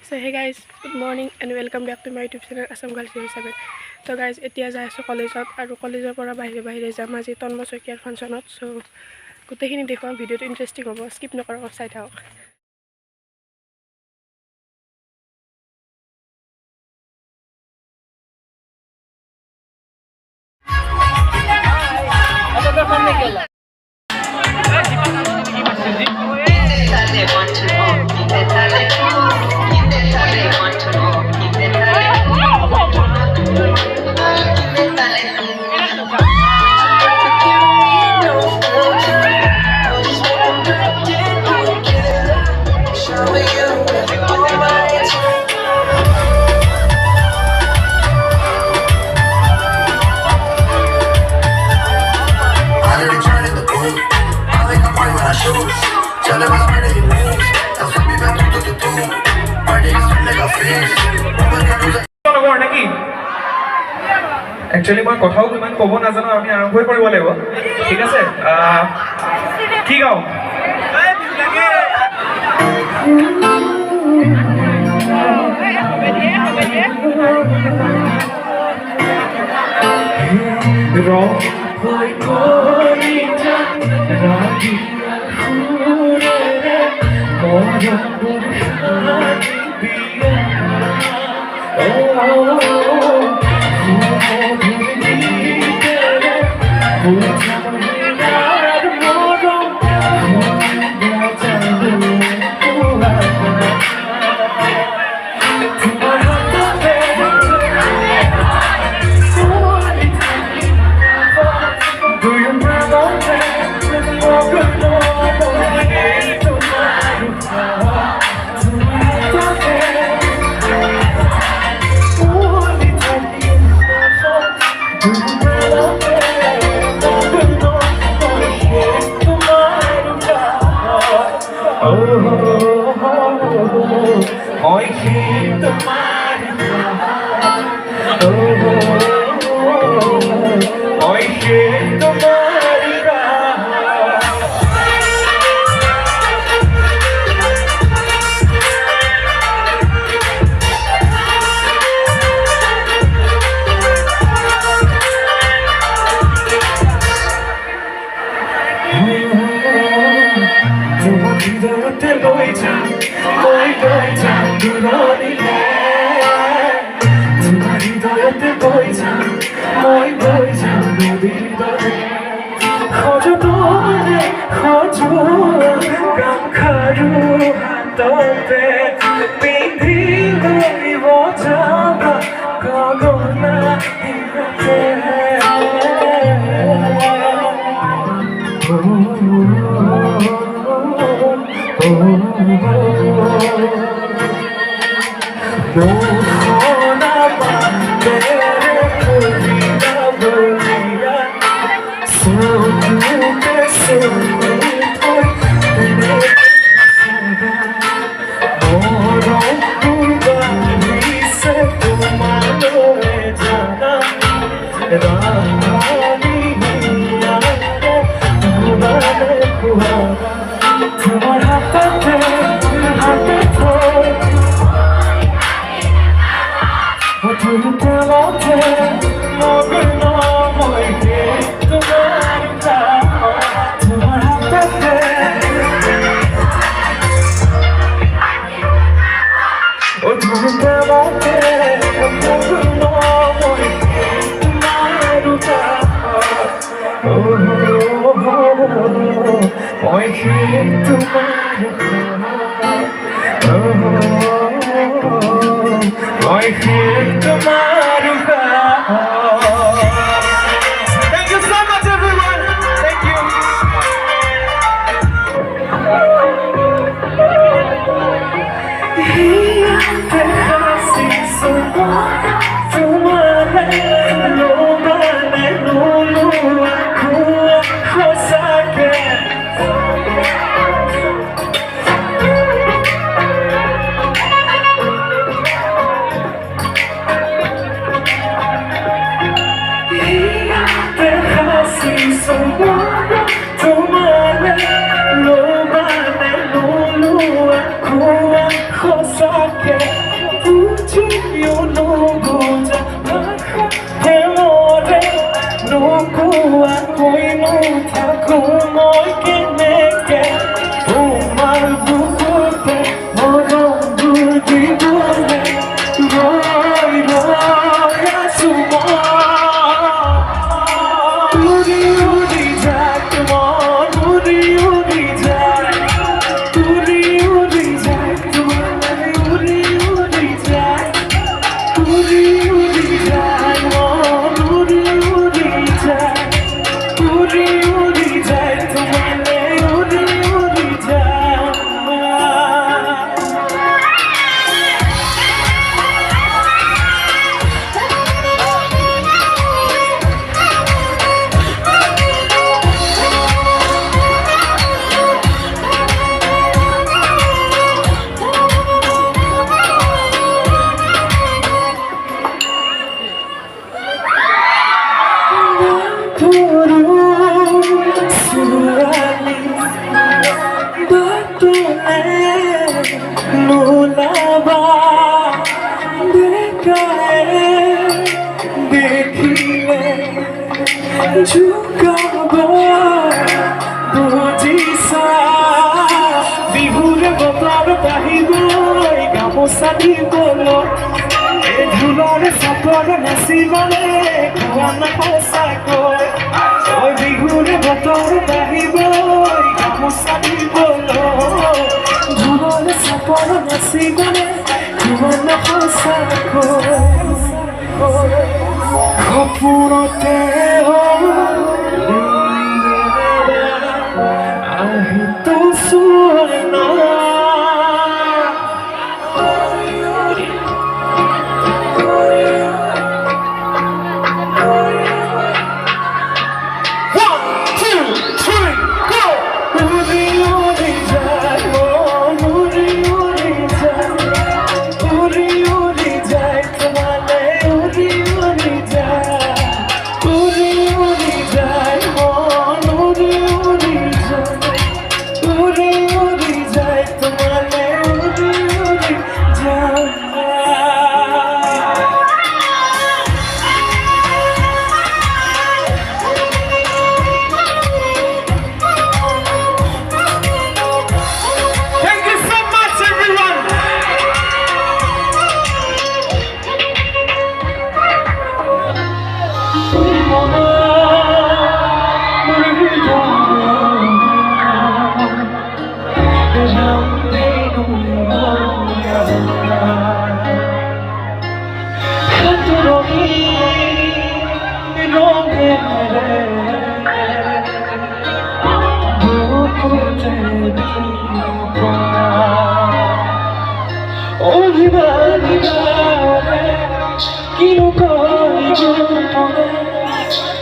So hey guys, good morning and welcome back to my YouTube channel Assam Girls 07. So guys, এতিয়া যাই আছো কলেজত আৰু কলেজৰ পৰা বাহিৰে যাম আজি তন্ময় শইকীয়াৰ ফাংচনত। সো গোটেইখিনি দেখুৱাম, ভিডিঅ'টো ইন্টাৰেষ্টিং হ'ব, স্কিপ নকৰক, চাই থাকক। Actually, মই কথাও ইমান ক'ব নাজানো, আমি আৰম্ভই কৰিব লাগিব। ঠিক আছে, কি গাওঁ? থাকো মই কেনেকে তোমাৰ বুকুতে মৰম দিবলে ৰৈ ৰৈ আছো উৰি উৰি যায় মন উৰি উৰি যায় উৰি উৰি যায় তোমাৰ উৰি উৰি যায় উৰি উৰি যায় মন উৰি উৰি যায় উৰি উৰি যায় তোমালে উৰি উৰি যায় বিহুৰে বতৰত আহিবই গামোচা দিবলৈ ঢোলৰ চাপৰ নাচিবলৈ খোৱা সঁচাকৈ বিহুৰে বতৰত আহিবই গামোচা দিবলৈ ঢোলৰ চাপৰ নাচিবলৈ খোৱা সঁচাকৈ সপোনতে আহিতো চোৱা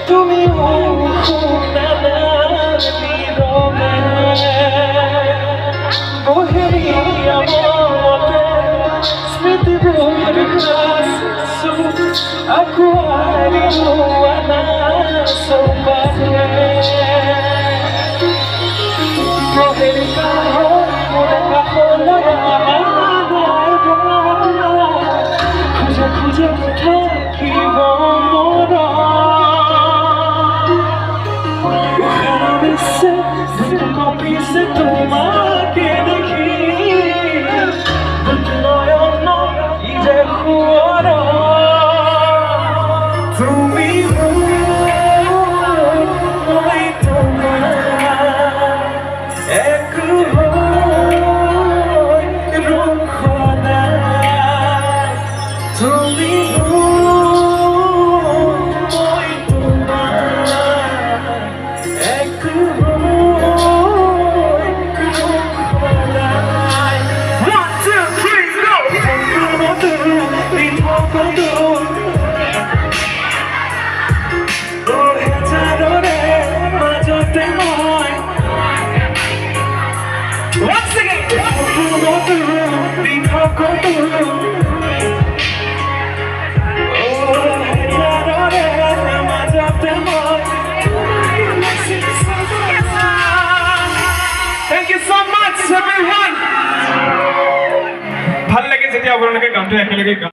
তুমি aku harimu anak sobatnya Thank you so much, everyone. ভাল লাগে যেতিয়া আপোনালোকে গানটো একেলগে গায়।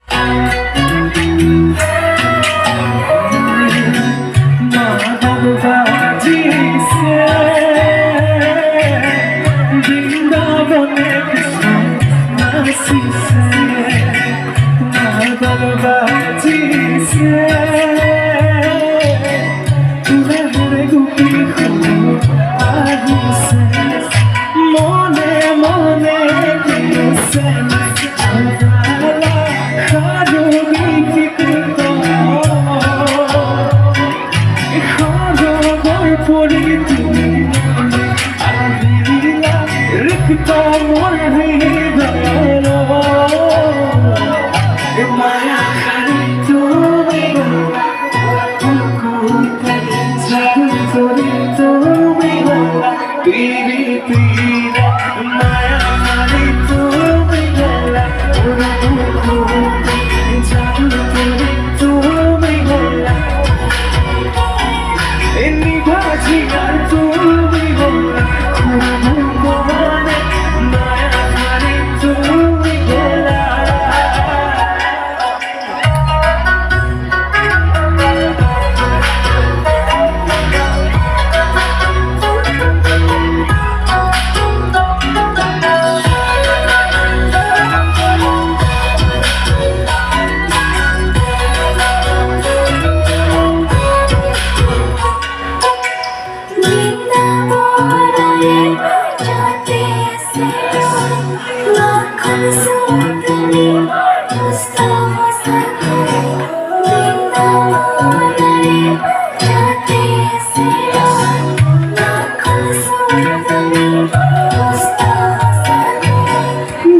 মাধৱ বাজি আসিছে বৃন্দাবনে কৃষ্ণ নাচিছে মাদল বাজিছে ঘূৰে ঘূৰে গোপীসমূহ আহিছে মনে মনে কিছে সাধু বিকৃত সাধুৰ পৰি তুমি আহিলা ৰিক্ত মোৰ হৃদয়ৰ মায়া তুমি তুমি পীড়িত মায়া তুমি তুমি নিভাজি আর তুমি মনে মায়া তুমি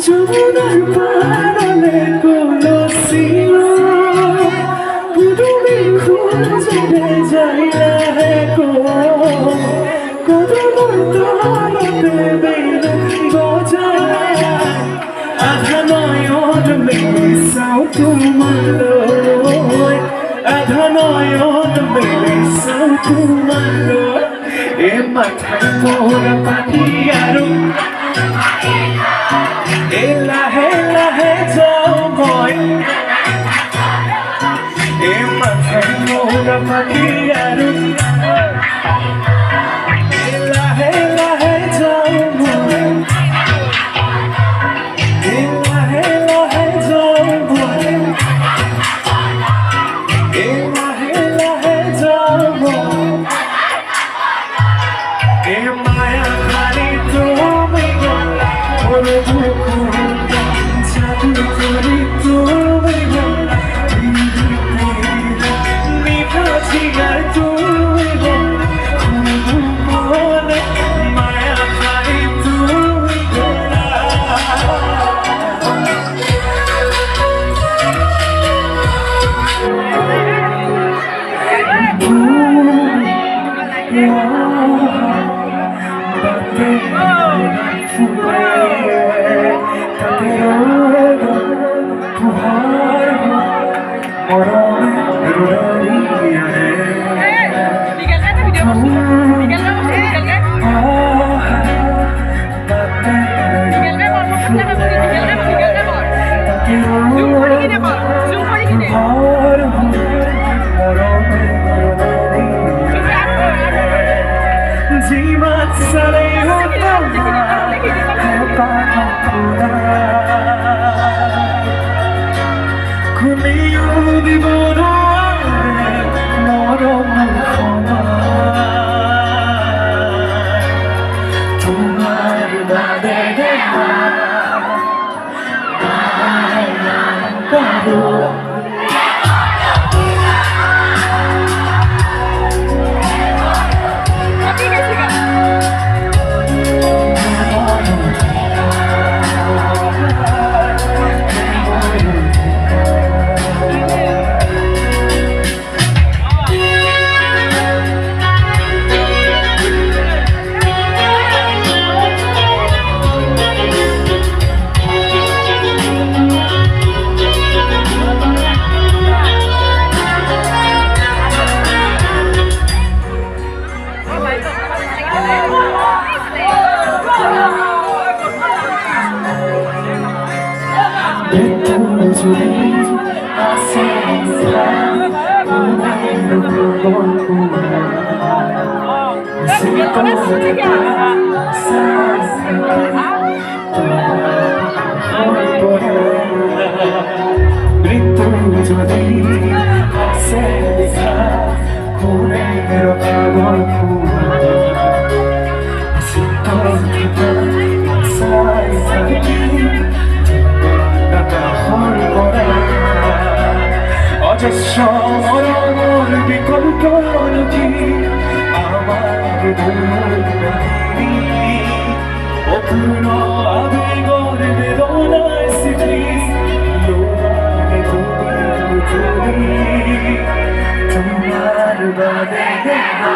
যমুনার পাড়ালে কলসিও পুরুমি খুঁজে যাইলা হে গো কদমর তলতে বেল গজায় আধা নয়ন মেলিসাও তোমার আধা নয়ন মেলিসাও তোমার এ মাথায় মোরা পাখি আৰু লাহে লাহে যাও মই এ মাথায় মোরা পাখি আৰু লাহে লাহে যাও মই লাহে লাহে যাও মই লাহে লাহে যাও মই এ মায়া খালি তুমি গলা ওর বুক জাদু করে তুমি গলা নিভাজি আর তুমি গলা মনে মায়া খালি তুমি গলা জীবন সারে খুলিও দিব মরম তোমার বাদে মৃত্যু যদি আসে দেখা করে রকাবর অজস্র মরমর বিকল্প নদী আমার অপূর্ণ আবেগর বেদনায় স্মৃতি লোড়ানে তুমি তোমার বাদে দেখা